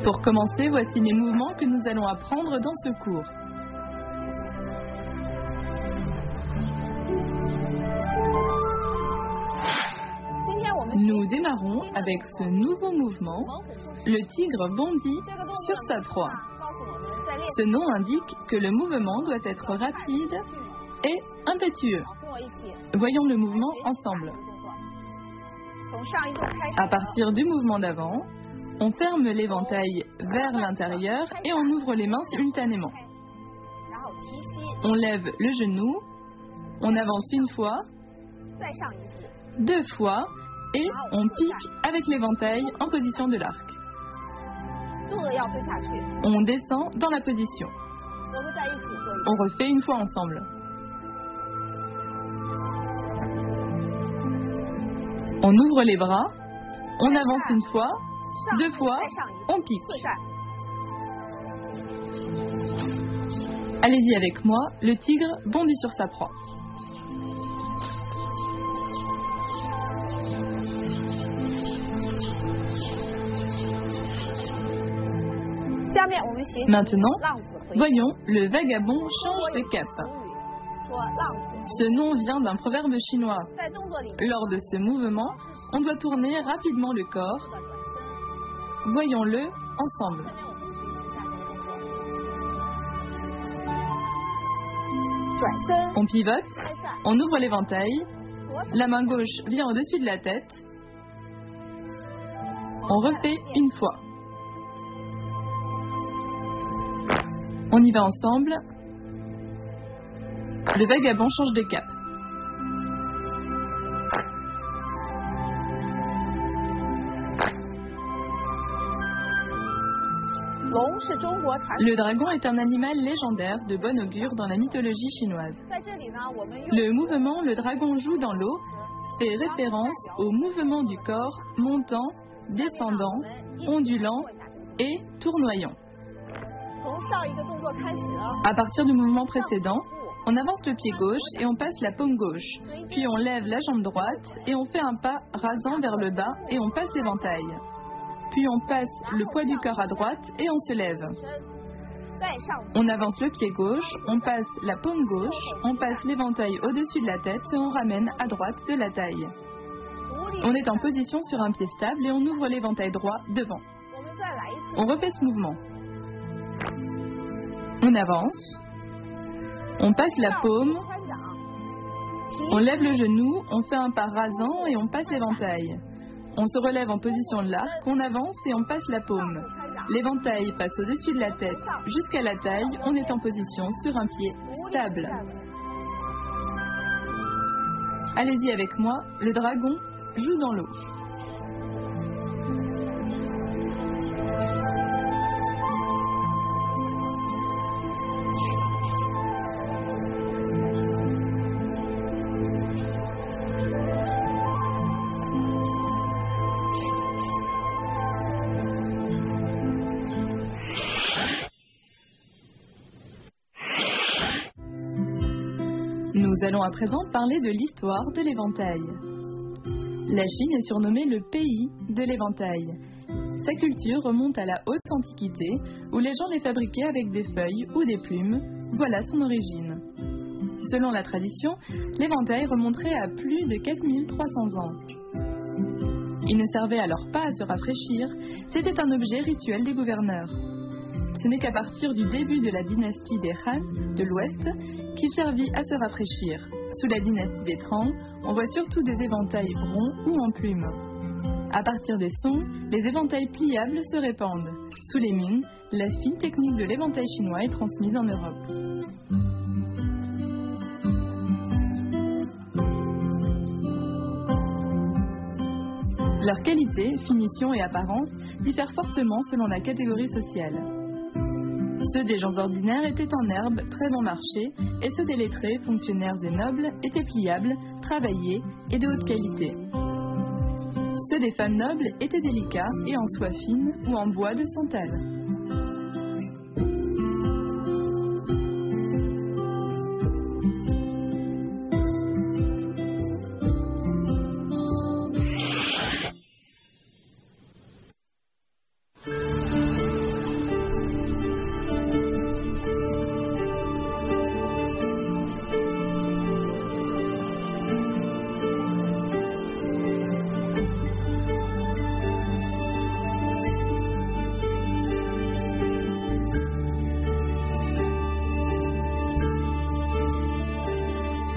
Pour commencer, voici les mouvements que nous allons apprendre dans ce cours. Nous démarrons avec ce nouveau mouvement. Le tigre bondit sur sa proie. Ce nom indique que le mouvement doit être rapide et impétueux. Voyons le mouvement ensemble. À partir du mouvement d'avant, on ferme l'éventail vers l'intérieur et on ouvre les mains simultanément. On lève le genou, on avance une fois, deux fois et on pique avec l'éventail en position de l'arc. On descend dans la position. On refait une fois ensemble. On ouvre les bras, on avance une fois, deux fois, on pique. Allez-y avec moi, le tigre bondit sur sa proie. Maintenant, voyons, le vagabond change de cap. Ce nom vient d'un proverbe chinois. Lors de ce mouvement, on doit tourner rapidement le corps. Voyons-le ensemble. On pivote, on ouvre l'éventail, la main gauche vient au-dessus de la tête. On refait une fois. On y va ensemble. Le vagabond change de cap. Le dragon est un animal légendaire de bon augure dans la mythologie chinoise. Le mouvement « Le dragon joue dans l'eau » fait référence au mouvement du corps montant, descendant, ondulant et tournoyant. À partir du mouvement précédent, on avance le pied gauche et on passe la paume gauche. Puis on lève la jambe droite et on fait un pas rasant vers le bas et on passe l'éventail. Puis on passe le poids du corps à droite et on se lève. On avance le pied gauche, on passe la paume gauche, on passe l'éventail au-dessus de la tête et on ramène à droite de la taille. On est en position sur un pied stable et on ouvre l'éventail droit devant. On refait ce mouvement. On avance, on passe la paume, on lève le genou, on fait un pas rasant et on passe l'éventail. On se relève en position de l'arc, on avance et on passe la paume. L'éventail passe au-dessus de la tête jusqu'à la taille, on est en position sur un pied stable. Allez-y avec moi, le dragon joue dans l'eau. Nous allons à présent parler de l'histoire de l'éventail. La Chine est surnommée le pays de l'éventail. Sa culture remonte à la haute antiquité, où les gens les fabriquaient avec des feuilles ou des plumes. Voilà son origine. Selon la tradition, l'éventail remonterait à plus de 4300 ans. Il ne servait alors pas à se rafraîchir, c'était un objet rituel des gouverneurs. Ce n'est qu'à partir du début de la dynastie des Han de l'Ouest qu'il servit à se rafraîchir. Sous la dynastie des Tang, on voit surtout des éventails ronds ou en plumes. À partir des Song, les éventails pliables se répandent. Sous les Ming, la fine technique de l'éventail chinois est transmise en Europe. Leur qualité, finition et apparence diffèrent fortement selon la catégorie sociale. Ceux des gens ordinaires étaient en herbe, très bon marché, et ceux des lettrés, fonctionnaires et nobles, étaient pliables, travaillés et de haute qualité. Ceux des femmes nobles étaient délicats et en soie fine ou en bois de santal.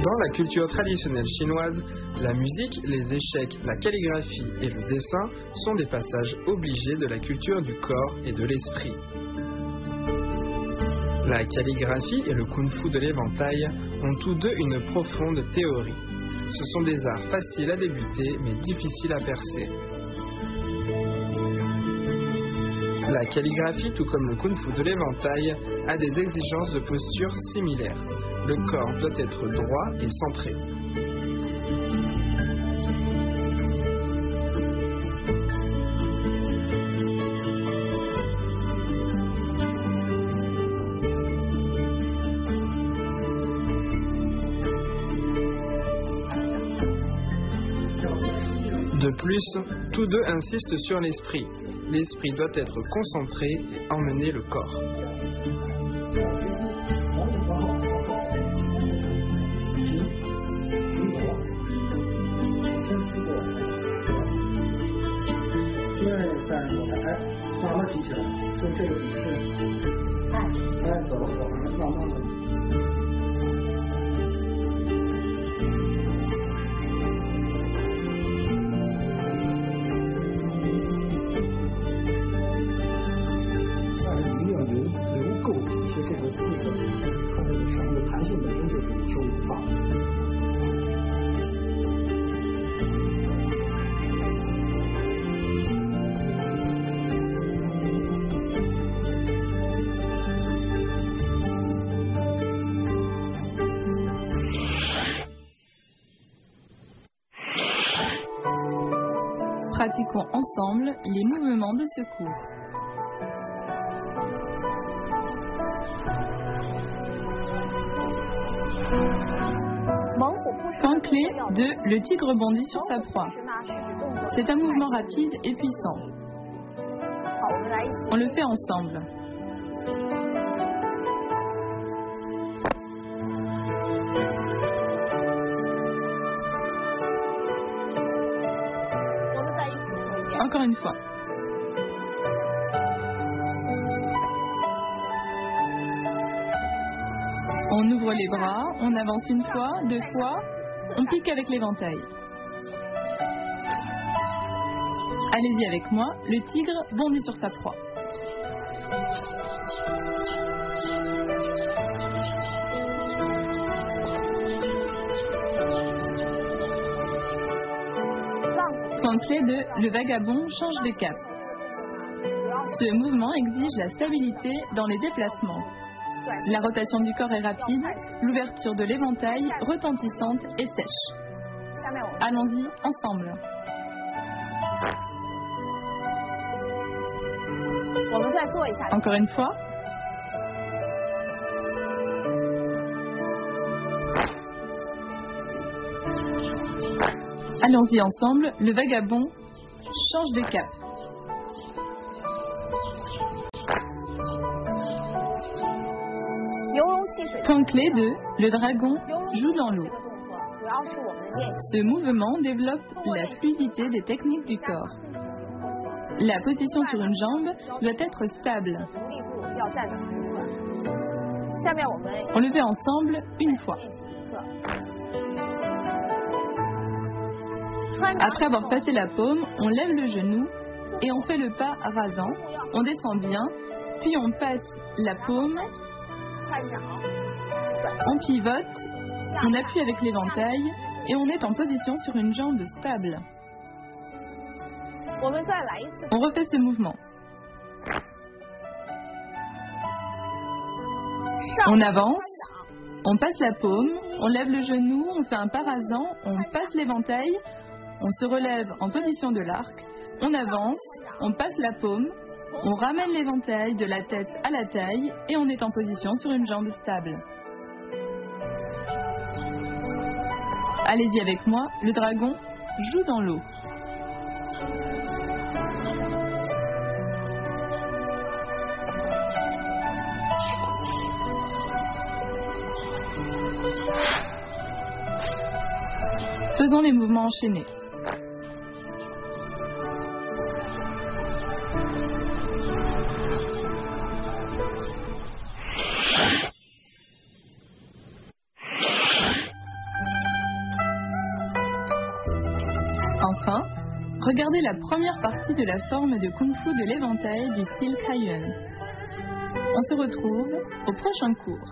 Dans la culture traditionnelle chinoise, la musique, les échecs, la calligraphie et le dessin sont des passages obligés de la culture du corps et de l'esprit. La calligraphie et le kung-fu de l'éventail ont tous deux une profonde théorie. Ce sont des arts faciles à débuter mais difficiles à percer. La calligraphie, tout comme le kung-fu de l'éventail, a des exigences de posture similaires. Le corps doit être droit et centré. De plus, tous deux insistent sur l'esprit. L'esprit doit être concentré et emmener le corps. Pratiquons ensemble les mouvements de secours. Point clé de le tigre bondit sur sa proie. C'est un mouvement rapide et puissant. On le fait ensemble. Encore une fois. On ouvre les bras, on avance une fois, deux fois, on pique avec l'éventail. Allez-y avec moi, le tigre bondit sur sa proie. Point clé de le vagabond change de cap. Ce mouvement exige la stabilité dans les déplacements. La rotation du corps est rapide, l'ouverture de l'éventail retentissante et sèche. Allons-y ensemble. Encore une fois. Allons-y ensemble, le vagabond change de cap. Point clé de le dragon joue dans l'eau. Ce mouvement développe la fluidité des techniques du corps. La position sur une jambe doit être stable. On le fait ensemble une fois. Après avoir passé la paume, on lève le genou et on fait le pas rasant. On descend bien, puis on passe la paume, on pivote, on appuie avec l'éventail et on est en position sur une jambe stable. On refait ce mouvement. On avance, on passe la paume, on lève le genou, on fait un pas rasant, on passe l'éventail, on se relève en position de l'arc, on avance, on passe la paume, on ramène l'éventail de la tête à la taille et on est en position sur une jambe stable. Allez-y avec moi, le dragon joue dans l'eau. Faisons les mouvements enchaînés. Regardez la première partie de la forme de Kung Fu de l'éventail du style Kaiyuan. On se retrouve au prochain cours.